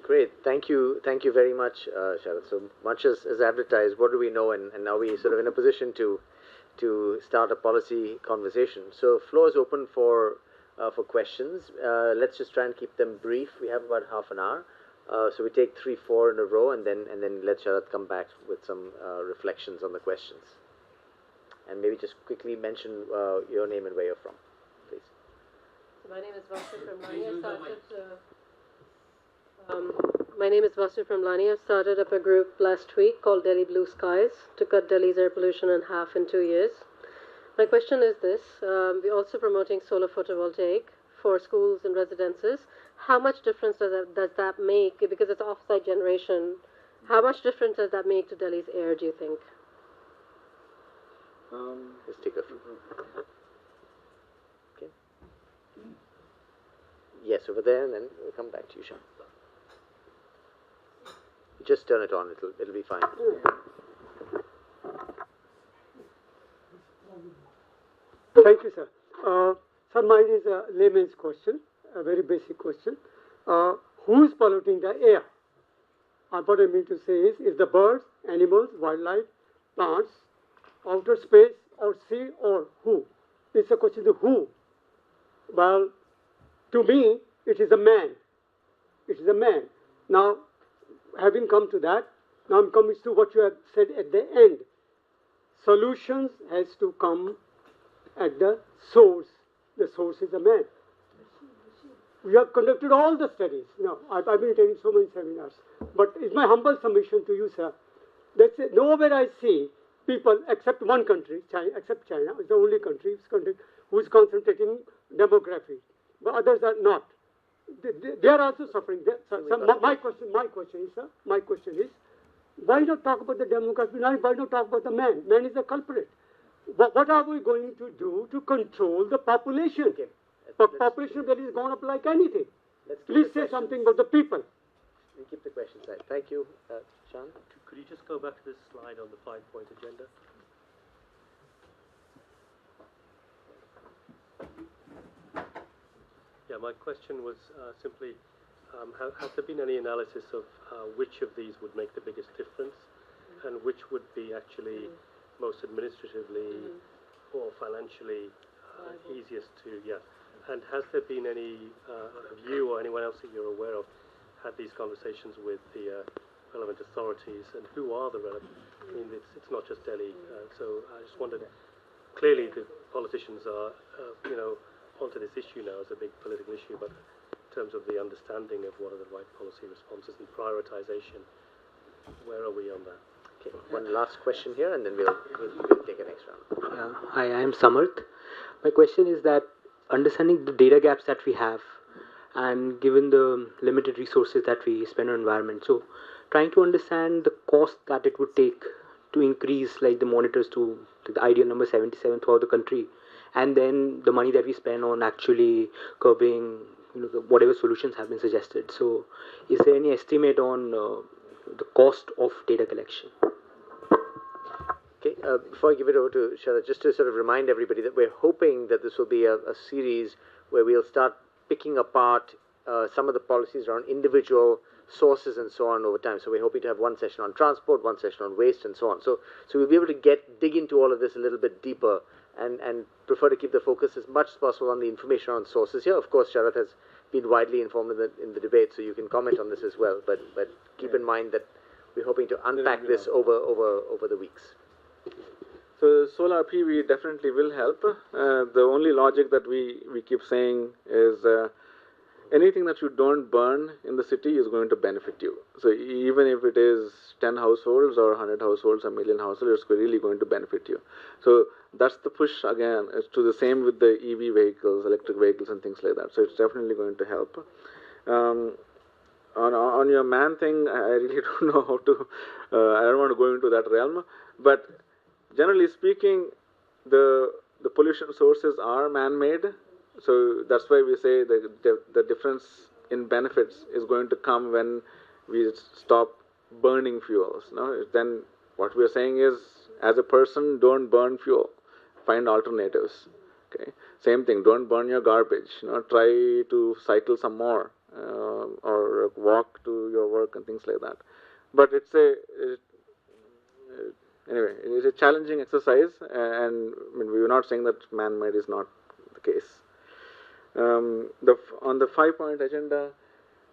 Great, thank you very much, Sharad. So much as advertised, what do we know, and now we sort of in a position to start a policy conversation. So floor is open for questions. Let's just try and keep them brief. We have about half an hour, so we take three, four in a row, and then let Sharad come back with some reflections on the questions, and maybe just quickly mention your name and where you're from, please. So my name is Vasu from Lani. My name is Vasu from Lani. I've started up a group last week called Delhi Blue Skies to cut Delhi's air pollution in half in 2 years. My question is this. We're also promoting solar photovoltaic for schools and residences. How much difference does that make? Because it's off-site generation. How much difference does that make to Delhi's air, do you think? Let's take a few. Okay. Yes, over there, and then we'll come back to you, Sean. Just turn it on, it'll be fine. Thank you, sir. Sir, mine is a layman's question, a very basic question. Who is polluting the air? What I mean to say is the birds, animals, wildlife, plants, outer space, or sea, or who? It's a question of who. Well, to me, it is a man. It is a man. Now, having come to that, now I'm coming to what you have said at the end. Solutions has to come at the source. The source is a man. We have conducted all the studies. Now, I've been attending so many seminars. But it's my humble submission to you, sir. That's it. Nowhere I see people, except one country, China, except China, is the only country who is concentrating demography. But others are not. They are also suffering. My question is, sir, why not talk about the demography? Why not talk about the man? Man is the culprit. What are we going to do to control the population? Okay. Population that is gone up like anything. Please say something about the people. We keep the questions right. Thank you, Sean. Could you just go back to this slide on the 5-point agenda? Yeah, my question was simply, has there been any analysis of which of these would make the biggest difference and which would be actually most administratively or financially easiest to, and has there been any of you or anyone else that you're aware of had these conversations with the relevant authorities, and who are the relevant? I mean, it's not just Delhi, so I just wondered, clearly the politicians are, onto this issue now as a big political issue, but in terms of the understanding of what are the right policy responses and prioritization, where are we on that? Okay, one last question here, and then we'll take a next round. Hi, I am Samarth. My question is that understanding the data gaps that we have and given the limited resources that we spend on environment, so trying to understand the cost that it would take to increase like the monitors to the ideal number 77 throughout the country, and then the money that we spend on actually curbing whatever solutions have been suggested. So is there any estimate on the cost of data collection? Okay, before I give it over to Sharad, just to sort of remind everybody that we're hoping that this will be a series where we'll start picking apart some of the policies around individual sources and so on over time. So we're hoping to have one session on transport, one session on waste, and so on. So we'll be able to dig into all of this a little bit deeper, and prefer to keep the focus as much as possible on the information on sources here. Of course, Sharad has been widely informed in the debate, so you can comment on this as well. But keep in mind that we're hoping to unpack this over the weeks. So solar PV definitely will help. The only logic that we keep saying is anything that you don't burn in the city is going to benefit you. So even if it is 10 households or 100 households, a million households, it's really going to benefit you. So that's the push again. It's to the same with the EV vehicles, electric vehicles and things like that. So it's definitely going to help. On your man thing, I really don't know how to, I don't want to go into that realm, but generally speaking, the pollution sources are man-made, so that's why we say the difference in benefits is going to come when we stop burning fuels. No? Then what we are saying is, as a person, don't burn fuel, find alternatives. Okay, same thing. Don't burn your garbage. Try to cycle some more. or walk to your work and things like that. But anyway, it is a challenging exercise, and I mean, we are not saying that man-made is not the case. On the 5-point agenda,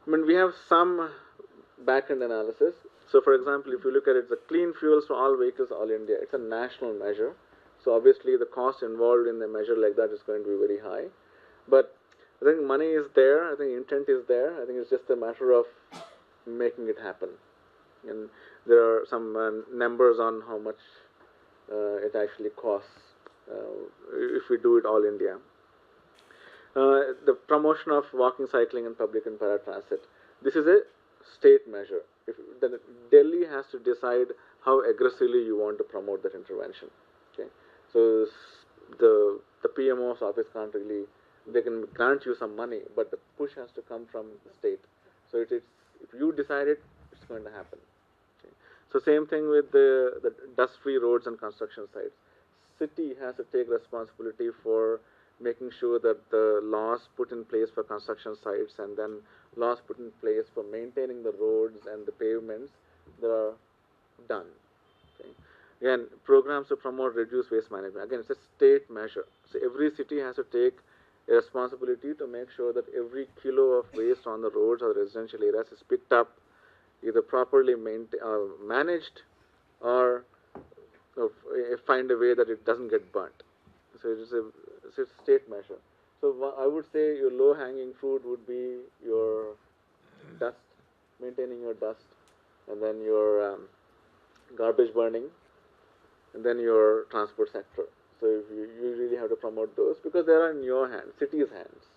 I mean, we have some back-end analysis. So, for example, if you look at it, the clean fuels for all vehicles, all India, it's a national measure. So, obviously, the cost involved in a measure like that is going to be very high. But I think money is there. I think intent is there. I think it's just a matter of making it happen. And there are some numbers on how much it actually costs if we do it all India. The promotion of walking, cycling, and public and paratransit. This is a state measure. Then Delhi has to decide how aggressively you want to promote that intervention. Okay, so the PMO's office can't really. They can grant you some money, but the push has to come from the state. So if you decide it, it's going to happen. Okay. So same thing with the dust-free roads and construction sites. City has to take responsibility for making sure that the laws put in place for construction sites and then laws put in place for maintaining the roads and the pavements that are done. Okay. Again, programs to promote reduced waste management. Again, it's a state measure. So every city has to take a responsibility to make sure that every kilo of waste on the roads or residential areas is picked up, either properly managed or find a way that it doesn't get burnt. So it's a state measure. So I would say your low-hanging fruit would be your dust, maintaining your dust, and then your garbage burning, and then your transport sector. So you really have to promote those because they are in your hands, city's hands.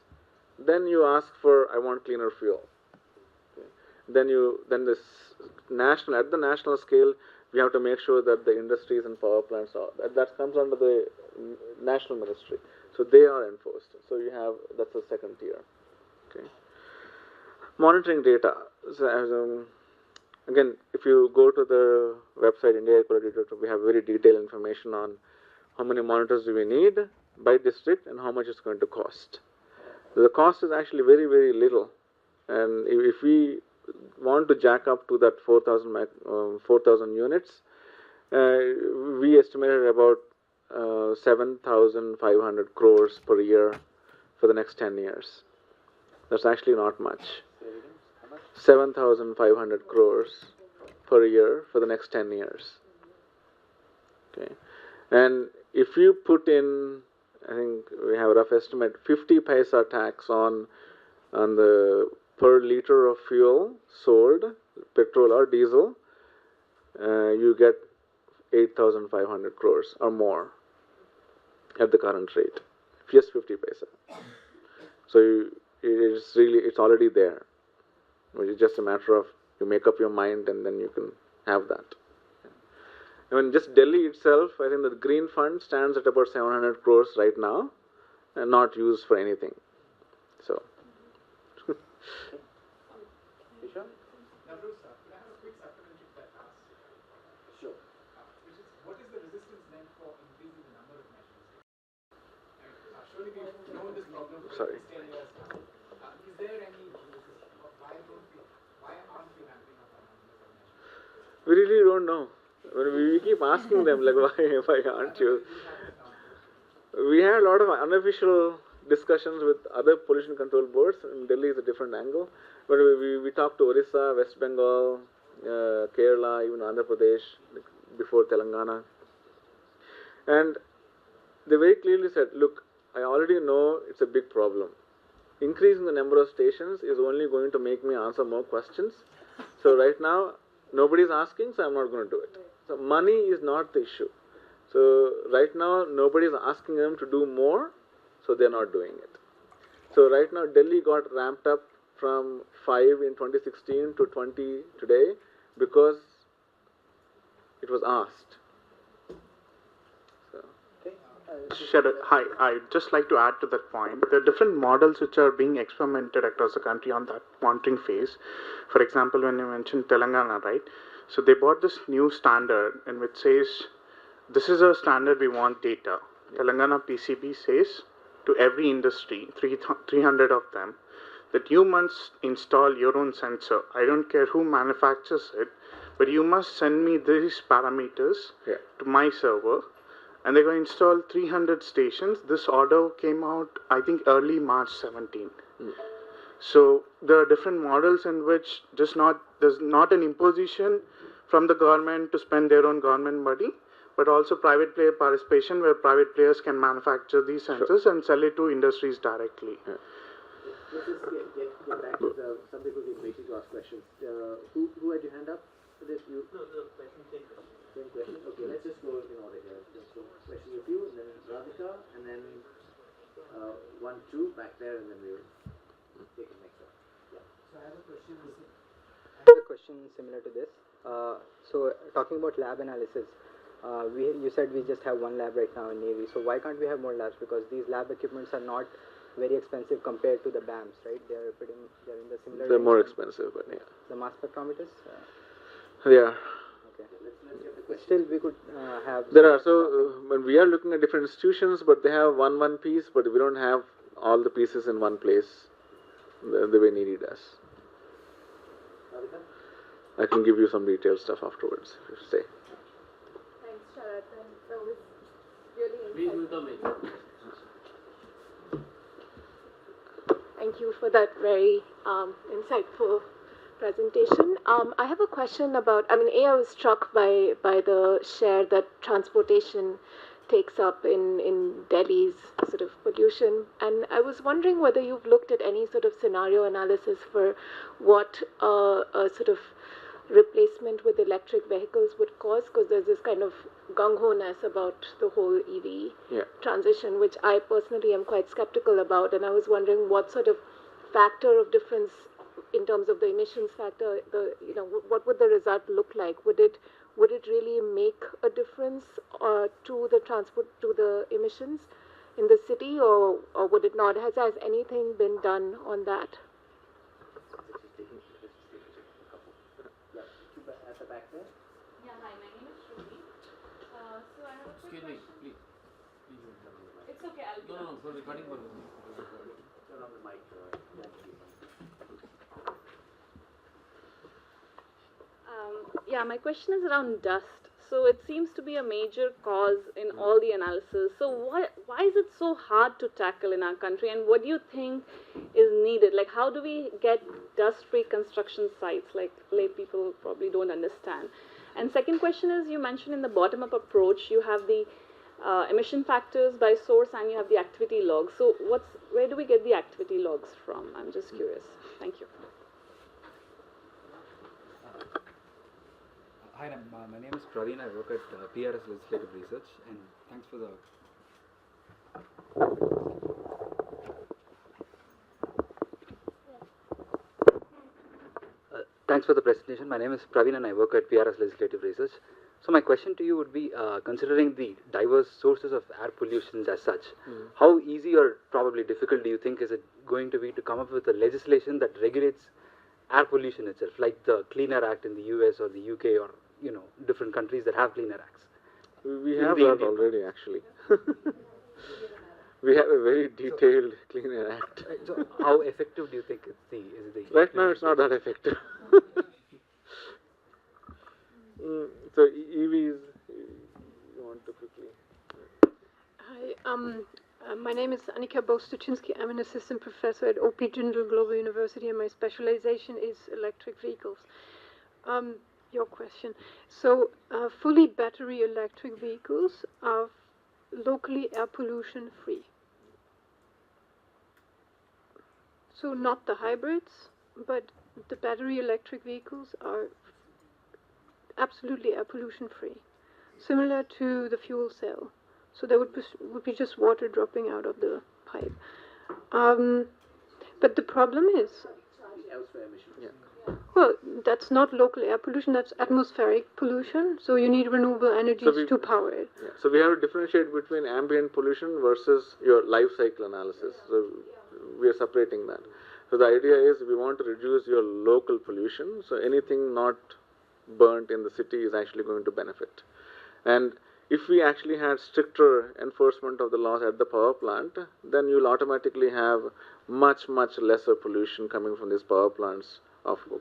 Then you ask for, I want cleaner fuel. Okay. Then this at the national scale, we have to make sure that the industries and power plants that comes under the national ministry. So they are enforced. So that's the second tier. Okay. Monitoring data. So, again, if you go to the website India Air Quality Data, we have very detailed information on how many monitors do we need by district and how much it's going to cost. The cost is actually very, very little. And if we want to jack up to that 4,000 units, we estimated about 7,500 crores per year for the next 10 years. That's actually not much. 7,500 crores per year for the next 10 years. Okay, and if you put in, I think we have a rough estimate, 50 paisa tax on the per liter of fuel sold, petrol or diesel, you get 8,500 crores or more at the current rate. Just 50 paisa. So it's already there. It's just a matter of you make up your mind and then you can have that. I mean, just Delhi itself, I think the green fund stands at about 700 crores right now and not used for anything. So. Sorry. Is there any, why aren't we ramping up our numbers of measures? We really don't know. We keep asking them, like, why aren't you? We had a lot of unofficial discussions with other pollution control boards. In Delhi is a different angle. But we talked to Orissa, West Bengal, Kerala, even Andhra Pradesh, before Telangana. And they very clearly said, look, I already know it's a big problem. Increasing the number of stations is only going to make me answer more questions. So right now, nobody's asking, so I'm not going to do it. So money is not the issue. So right now, nobody's asking them to do more, so they're not doing it. So right now, Delhi got ramped up from 5 in 2016 to 20 today because it was asked. Hi, I'd just like to add to that point. There are different models which are being experimented across the country on that monitoring phase. For example, when you mentioned Telangana, right? So they bought this new standard in which says, this is a standard we want data. Telangana PCB says to every industry, 300 of them, that you must install your own sensor. I don't care who manufactures it, but you must send me these parameters to my server. And they're going to install 300 stations. This order came out, I think, early March 17. So there are different models in which there's not an imposition from the government to spend their own government money, but also private player participation where private players can manufacture these sensors and sell it to industries directly. Let's just get back to some people who've been waiting to ask questions. Who had your hand up for this? You? No, the question, same question. Okay, let's just go in order here. So question with you, and then Radhika, and then 1, 2 back there, and then we'll take it next up. Yeah. So I have a question. I have a question similar to this. So talking about lab analysis, you said we just have one lab right now in Navy. So why can't we have more labs? Because these lab equipments are not very expensive compared to the BAMs, right? They're in the similar. They're more expensive, but yeah. The mass spectrometers. Yeah. Okay. But still, we could have. There are when we are looking at different institutions, but they have one piece, but we don't have all the pieces in one place the way needed us. I can give you some detailed stuff afterwards if you say. Thanks, Sharat. And that was really insightful. Thank you for that very insightful presentation. I have a question about, I was struck by the share that transportation takes up in Delhi's sort of pollution. And I was wondering whether you've looked at any sort of scenario analysis for what a sort of replacement with electric vehicles would cause, because there's this kind of gung-ho-ness about the whole EV transition, which I personally am quite skeptical about, and I was wondering what sort of factor of difference in terms of the emissions factor, what would the result look like? Would it really make a difference to the emissions in the city, or would it not? Has anything been done on that? At the back there. Yeah, hi, my name is Shruti. So I have a quick question. Please. It's okay, I'll No, for recording purposes. Turn on the mic. Yeah, my question is around dust. So it seems to be a major cause in all the analysis. So why is it so hard to tackle in our country, and what do you think is needed? Like, how do we get dust-free construction sites? Like, lay people probably don't understand. And second question is, you mentioned in the bottom-up approach, you have the emission factors by source and you have the activity logs. So where do we get the activity logs from? I'm just curious. Thank you. Hi, my name is Praveen. I work at PRS Legislative Research, and thanks for the. Thanks for the presentation. My name is Praveen, and I work at PRS Legislative Research. So my question to you would be, considering the diverse sources of air pollution as such, how easy or probably difficult do you think is it going to be to come up with a legislation that regulates air pollution itself, like the Clean Air Act in the US or the UK, or different countries that have Clean Air Acts? We have that already, actually. We have a very detailed Clean Air Act. So how effective do you think is the Right now, it's not that effective. So EVs, you want to quickly? Hi, my name is Annika Bostuchinski. I'm an assistant professor at OP Jindal Global University, and my specialization is electric vehicles. Your question. So, fully battery electric vehicles are locally air pollution free. So not the hybrids, but the battery electric vehicles are absolutely air pollution free, similar to the fuel cell. So there would be just water dropping out of the pipe. But the problem is, Elsewhere emissions. well, that's not local air pollution, that's atmospheric pollution. So you need renewable energies to power it. Yeah. So we have to differentiate between ambient pollution versus your life cycle analysis. So we are separating that. So the idea is we want to reduce your local pollution. So anything not burnt in the city is actually going to benefit. And If we actually had stricter enforcement of the laws at the power plant, then you'll automatically have much, much lesser pollution coming from these power plants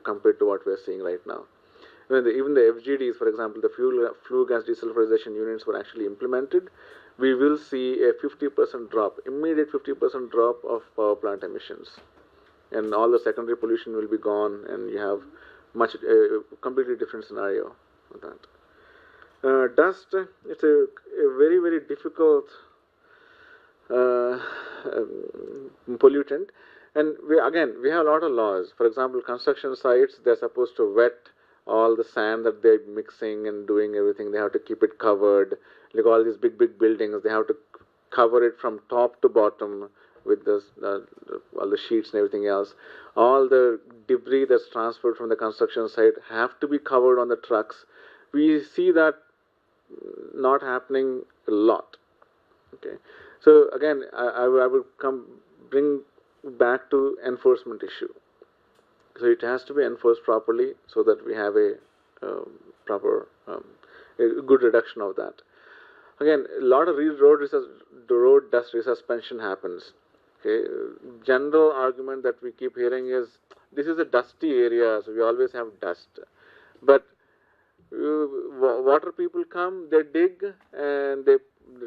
compared to what we're seeing right now. Even the FGDs, for example, the flue gas desulfurization units were actually implemented, we will see a 50% drop, immediate 50% drop of power plant emissions. And all the secondary pollution will be gone, and you have completely different scenario with that. Dust, it's a very, very difficult pollutant. And we have a lot of laws. For example, construction sites, they're supposed to wet all the sand that they're mixing and doing everything. They have to keep it covered. Like all these big, big buildings, they have to cover it from top to bottom with all the sheets and everything else. All the debris that's transferred from the construction site have to be covered on the trucks. We see that not happening a lot. Okay, so again, I will bring back to enforcement issue. So it has to be enforced properly so that we have a proper, a good reduction of that. Again, a lot of road dust resuspension happens. Okay, general argument that we keep hearing is this is a dusty area, so we always have dust. But water people come, they dig and they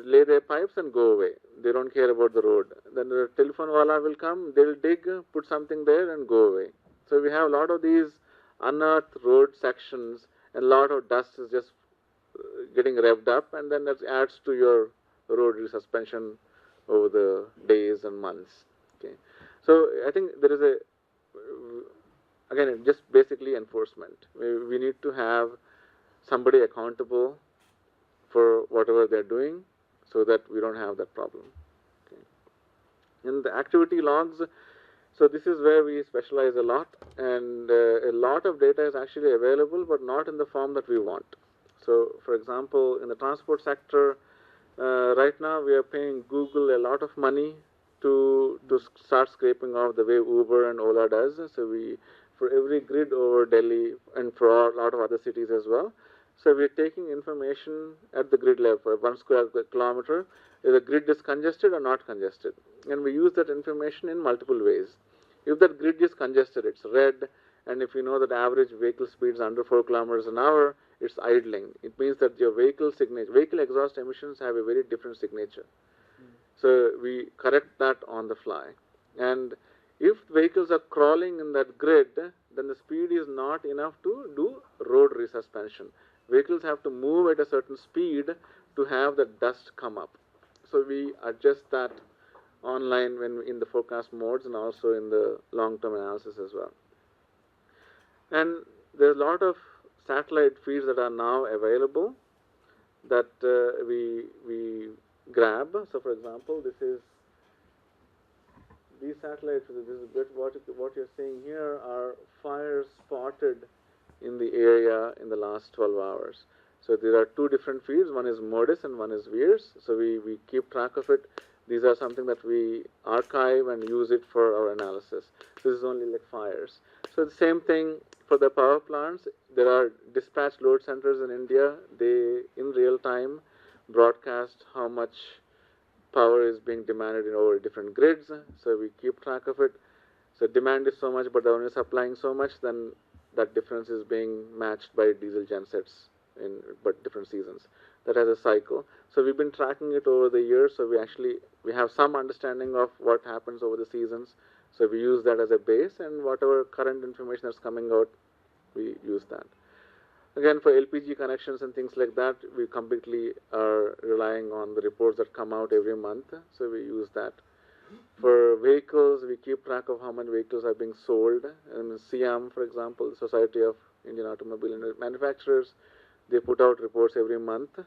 lay their pipes and go away. They don't care about the road. Then the telephone wala will come, they'll dig, put something there and go away. So we have a lot of these unearthed road sections, and a lot of dust is just getting revved up, and then that adds to your road resuspension over the days and months. Okay, so I think there is again, just basically enforcement. We need to have somebody accountable for whatever they're doing, so that we don't have that problem. Okay. In the activity logs, so this is where we specialize a lot, and a lot of data is actually available, but not in the form that we want. So, for example, in the transport sector, right now we are paying Google a lot of money to start scraping off the way Uber and Ola does. So for every grid over Delhi and for a lot of other cities as well. So we're taking information at the grid level for 1 square kilometer. Is the grid is congested or not congested? And we use that information in multiple ways. If that grid is congested, it's red, and if you know that average vehicle speed is under 4 kilometers an hour, it's idling. It means that your vehicle exhaust emissions have a very different signature. So we correct that on the fly. And if vehicles are crawling in that grid, then the speed is not enough to do road resuspension. Vehicles have to move at a certain speed to have the dust come up. So we adjust that online when in the forecast modes and also in the long-term analysis as well. And there's a lot of satellite feeds that are now available that we grab. So, for example, these satellites. What you're seeing here are fires spotted in the area in the last 12 hours. So there are two different feeds. One is MODIS and one is VIIRS. So we keep track of it. These are something that we archive and use it for our analysis. This is only like fires. So the same thing for the power plants. There are dispatch load centers in India. They, in real time, broadcast how much power is being demanded in over different grids. So we keep track of it. So demand is so much, but the owner is supplying so much, then that difference is being matched by diesel gensets in but different seasons. That has a cycle. So we've been tracking it over the years. So we have some understanding of what happens over the seasons. So we use that as a base, and whatever current information that's coming out, we use that. Again, for LPG connections and things like that, we completely are relying on the reports that come out every month. So we use that. For vehicles, we keep track of how many vehicles are being sold. And SIAM, for example, the Society of Indian Automobile Manufacturers, they put out reports every month.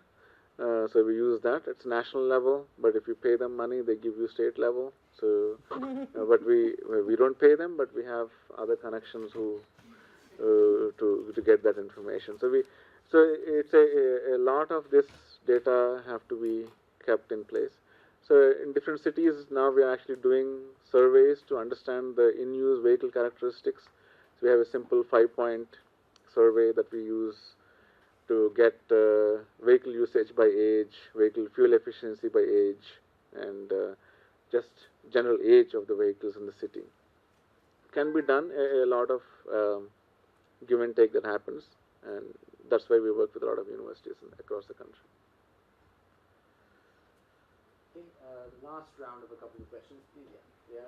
So we use that. It's national level, but if you pay them money, they give you state level. So, but we don't pay them, but we have other connections who to get that information. So it's a lot of this data have to be kept in place. So in different cities now we are actually doing surveys to understand the in-use vehicle characteristics. So we have a simple 5-point survey that we use to get vehicle usage by age, vehicle fuel efficiency by age, and just general age of the vehicles in the city. Can be done, a lot of give and take that happens, and that's why we work with a lot of universities across the country. Okay, the last round of a couple of questions, please. Yeah.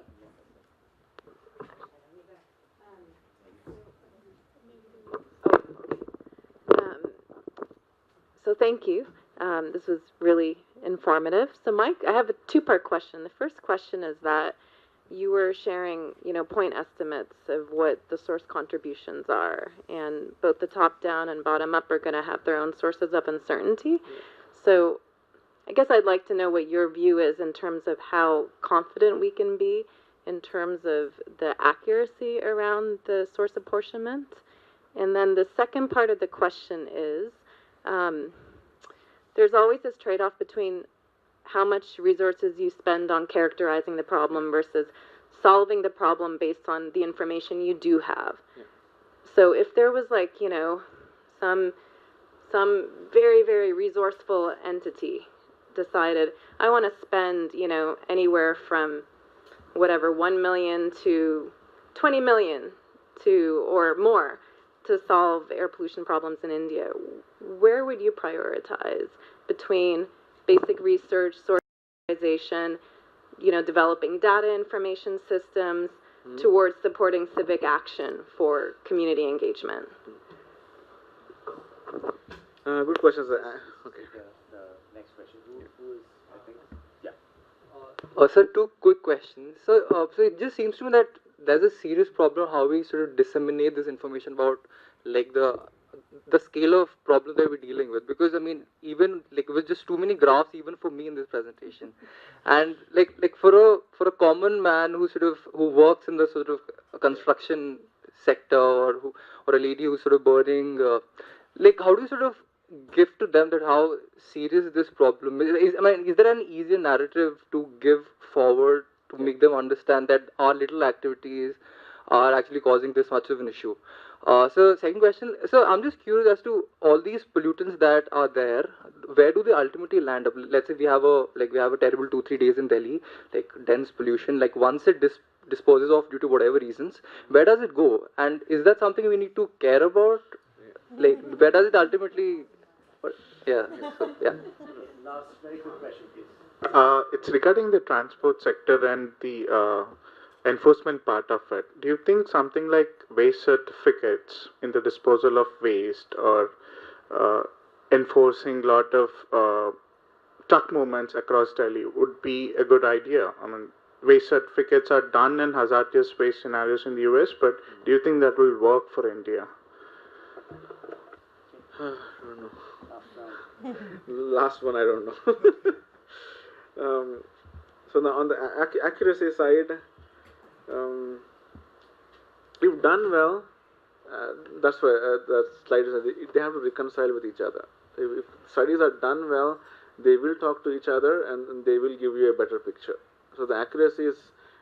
So thank you. This was really informative. So Mike, I have a two-part question. The first question is that you were sharing, point estimates of what the source contributions are, and both the top-down and bottom-up are going to have their own sources of uncertainty. So I guess I'd like to know what your view is in terms of how confident we can be in terms of the accuracy around the source apportionment. And then the second part of the question is, there's always this trade-off between how much resources you spend on characterizing the problem versus solving the problem based on the information you do have. Yeah. So if there was some very, very resourceful entity decided, I want to spend, anywhere from whatever, 1 million to 20 million or more to solve air pollution problems in India, where would you prioritize between basic research, sourceization, developing data information systems, towards supporting civic action for community engagement? Good questions. Okay. The next question. Who is, I think? Yeah. Sir, two quick questions. So it just seems to me that there's a serious problem how we sort of disseminate this information about the scale of problem that we're dealing with, because I mean, even with just too many graphs even for me in this presentation, and for a common man who works in the sort of construction sector, or a lady who's sort of burning, how do you sort of give to them that how serious this problem is? Is there an easier narrative to give forward to make them understand that our little activities are actually causing this much of an issue? So second question, so I'm just curious as to all these pollutants that are there, where do they ultimately land up? Let's say we have a terrible 2-3 days in Delhi, dense pollution, once it disposes off due to whatever reasons, where does it go? And is that something we need to care about? Where does it ultimately, yeah, so, yeah. Last very good question, please. It's regarding the transport sector and the enforcement part of it. Do you think something like waste certificates in the disposal of waste, or enforcing a lot of truck movements across Delhi would be a good idea? I mean, waste certificates are done in hazardous waste scenarios in the US, but do you think that will work for India? I don't know. Last one, I don't know. So now on the accuracy side, if done well, that's why the slide is, they have to reconcile with each other. If studies are done well, they will talk to each other and they will give you a better picture. So the accuracy is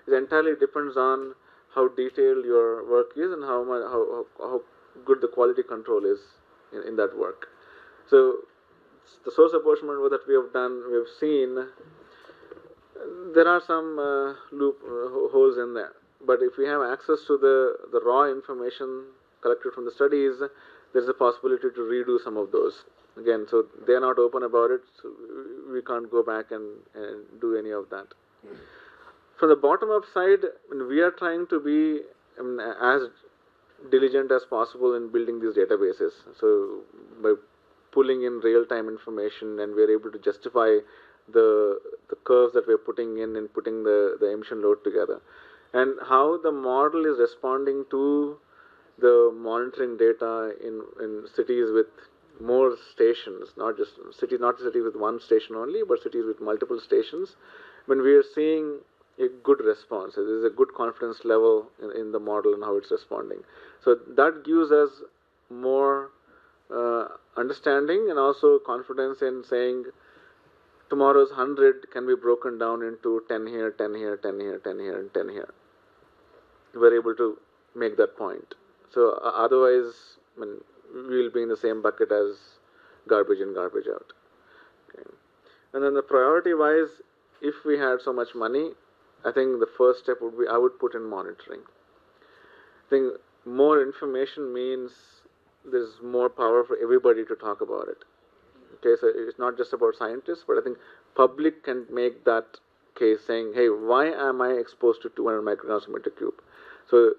entirely depends on how detailed your work is and how good the quality control is in that work. So the source apportionment work that we have done, we have seen there are some holes in there. But if we have access to the raw information collected from the studies, there's a possibility to redo some of those. Again, so they're not open about it, so we can't go back and do any of that. From the bottom-up side, we are trying to be as diligent as possible in building these databases. So by pulling in real-time information, and we're able to justify the curves that we're putting in and putting the emission load together. And how the model is responding to the monitoring data in cities with more stations, not cities with one station only, but cities with multiple stations. When we are seeing a good response, there is a good confidence level in the model and how it's responding. So that gives us more understanding and also confidence in saying tomorrow's 100 can be broken down into 10 here, 10 here, 10 here, 10 here, and 10 here. We're able to make that point. So otherwise, we'll be in the same bucket as garbage in, garbage out. Okay. And then the priority-wise, if we had so much money, I think the first step would be I would put in monitoring. I think more information means there's more power for everybody to talk about it. Okay, so it's not just about scientists, but I think public can make that case saying, hey, why am I exposed to 200 micrograms per meter cube? So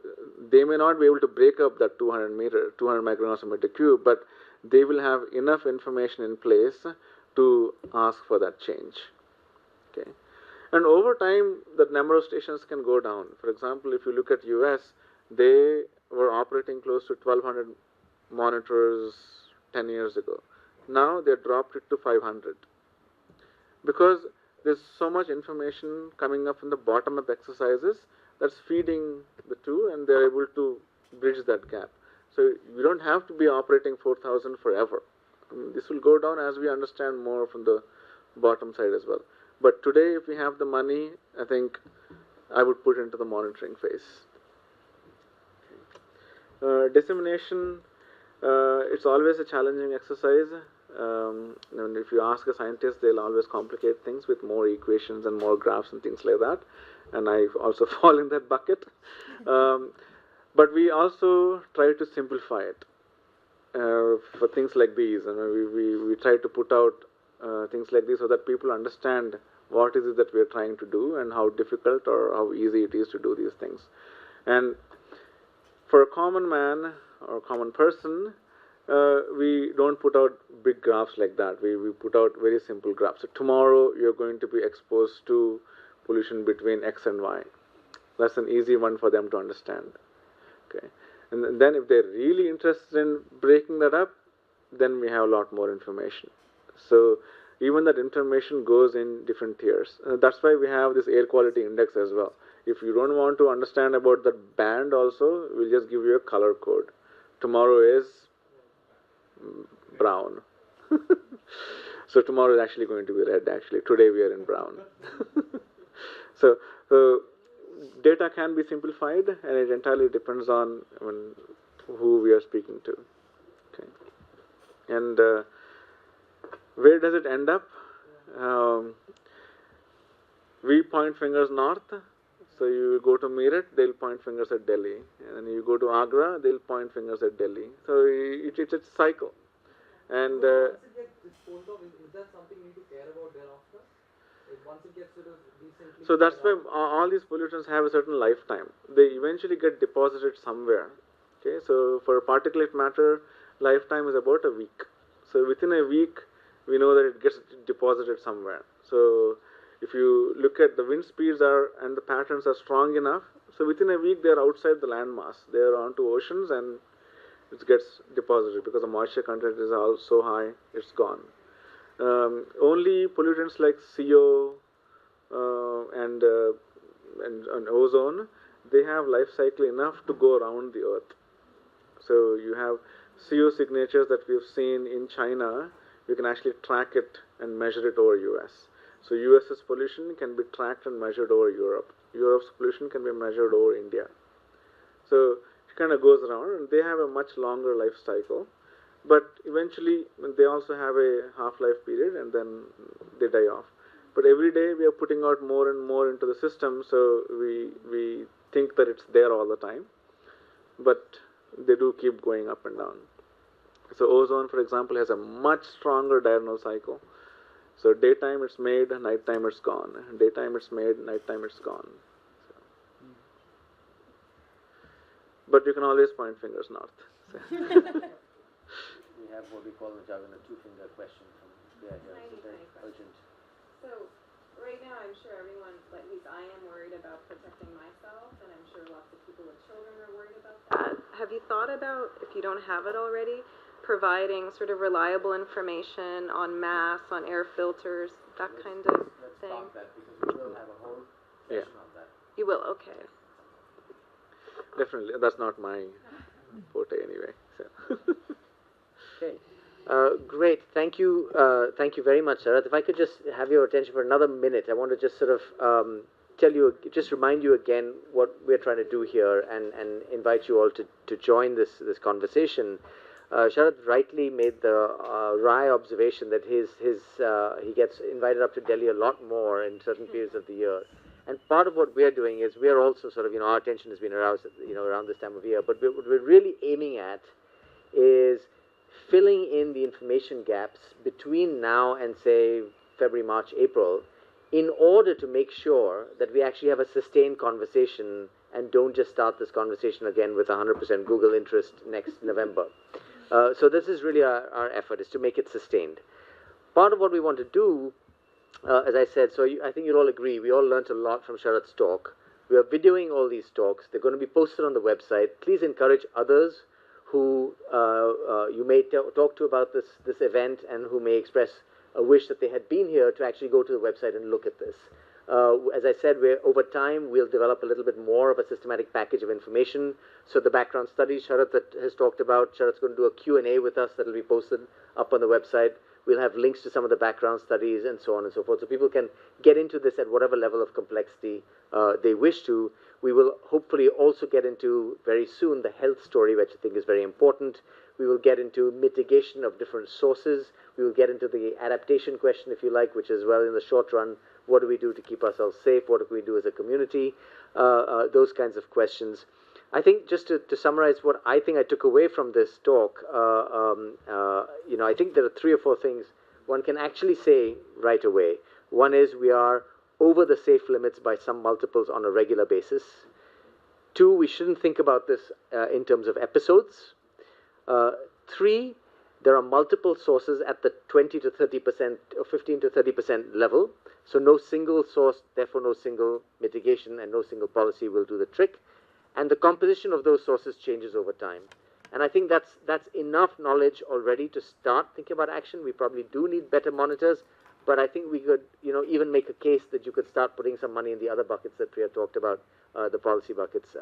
they may not be able to break up that 200 micrograms per meter cube, but they will have enough information in place to ask for that change. Okay, and over time, that number of stations can go down. For example, if you look at US, they were operating close to 1,200 monitors 10 years ago. Now they dropped it to 500 because there's so much information coming up from the bottom of exercises that's feeding the two, and they're able to bridge that gap. So you don't have to be operating 4,000 forever. I mean, this will go down as we understand more from the bottom side as well. But today, if we have the money, I think I would put into the monitoring phase. Dissemination, it's always a challenging exercise. And if you ask a scientist, they'll always complicate things with more equations and more graphs and things like that. And I also fall in that bucket. But we also try to simplify it for things like these. And we try to put out things like this so that people understand what is it that we are trying to do and how difficult or how easy it is to do these things. And for a common man or a common person, we don't put out big graphs like that. We put out very simple graphs. So tomorrow you're going to be exposed to pollution between X and Y. That's an easy one for them to understand. Okay, and then if they're really interested in breaking that up, then we have a lot more information. So even that information goes in different tiers. That's why we have this air quality index as well. If you don't want to understand about that band also, we'll just give you a color code. Tomorrow is brown. So tomorrow is actually going to be red, actually. Today we are in brown. So data can be simplified, and it entirely depends on who we are speaking to. Okay. And where does it end up? We point fingers north. So you go to Meerut, they'll point fingers at Delhi. And you go to Agra, they'll point fingers at Delhi. So it's a cycle. And once it gets disposed of, is that something we need to care about thereafter? Once it gets sort of decently... So that's why all these pollutants have a certain lifetime. They eventually get deposited somewhere. Okay, so for particulate matter, lifetime is about a week. So within a week, we know that it gets deposited somewhere. So if you look at the wind speeds and the patterns are strong enough, so within a week they are outside the landmass. They are onto oceans and it gets deposited because the moisture content is all so high, it's gone. Only pollutants like CO and ozone, they have life cycle enough to go around the earth. So you have CO signatures that we've seen in China, you can actually track it and measure it over US. So US's pollution can be tracked and measured over Europe. Europe's pollution can be measured over India. So it kind of goes around, and they have a much longer life cycle. But eventually, they also have a half-life period, and then they die off. But every day, we are putting out more and more into the system, so we think that it's there all the time. But they do keep going up and down. So ozone, for example, has a much stronger diurnal cycle. So daytime it's made, nighttime it's gone. Daytime it's made, nighttime it's gone. So. But you can always point fingers north. So. We have what we call in jargon a two-finger question from here. It's very urgent. So right now I'm sure everyone, at least I am worried about protecting myself, and I'm sure lots of people with children are worried about that. Have you thought about, if you don't have it already, providing sort of reliable information on masks, on air filters, that kind of thing? Let's stop that because we will have a whole session on that. You will, okay. Definitely, that's not my forte anyway. So. Okay. Great. Thank you very much, Sarath. If I could just have your attention for another minute, I want to just sort of remind you again what we're trying to do here, and invite you all to join this conversation. Sharad rightly made the wry observation that he gets invited up to Delhi a lot more in certain periods of the year. And part of what we're doing is we're also sort of, our attention has been aroused, around this time of year. But what we're really aiming at is filling in the information gaps between now and, say, February, March, April, in order to make sure that we actually have a sustained conversation and don't just start this conversation again with 100% Google interest next November. So this is really our effort, is to make it sustained. Part of what we want to do, as I said, I think you'll all agree, we all learnt a lot from Sharad's talk. We are videoing all these talks. They're going to be posted on the website. Please encourage others who you may talk to about this event and who may express a wish that they had been here to actually go to the website and look at this. As I said, over time, we'll develop a little bit more of a systematic package of information. So the background studies Sharad that has talked about, Sharad's going to do a Q&A with us that will be posted up on the website. We'll have links to some of the background studies and so on and so forth. So people can get into this at whatever level of complexity they wish to. We will hopefully also get into, very soon, the health story, which I think is very important. We will get into mitigation of different sources. We will get into the adaptation question, if you like, which is, well, in the short run, what do we do to keep ourselves safe? What do we do as a community? Those kinds of questions. I think, just to summarize what I think I took away from this talk, I think there are 3 or 4 things one can actually say right away. One is we are over the safe limits by some multiples on a regular basis. 2, we shouldn't think about this in terms of episodes. 3, there are multiple sources at the 20 to 30% or 15 to 30% level. So no single source, therefore no single mitigation and no single policy will do the trick. And the composition of those sources changes over time. And I think that's enough knowledge already to start thinking about action. We probably do need better monitors, but I think we could, even make a case that you could start putting some money in the other buckets that Priya talked about, the policy buckets,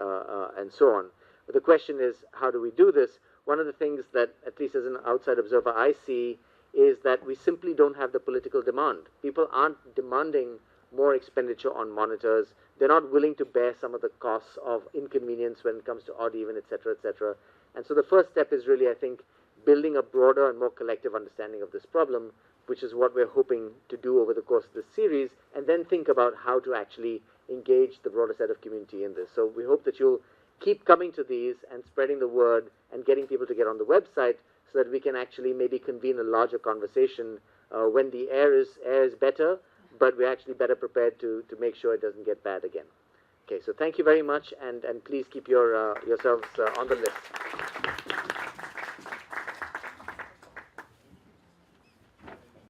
and so on. But the question is, how do we do this? One of the things that, at least as an outside observer, I see is that we simply don't have the political demand. People aren't demanding more expenditure on monitors. They're not willing to bear some of the costs of inconvenience when it comes to odd even, etc., etc. And so the first step is really, I think, building a broader and more collective understanding of this problem, which is what we're hoping to do over the course of this series, and then think about how to actually engage the broader set of community in this. So we hope that you'll keep coming to these and spreading the word and getting people to get on the website so that we can actually maybe convene a larger conversation when the air is better, but we're actually better prepared to make sure it doesn't get bad again. Okay, so thank you very much, and please keep yourselves on the list.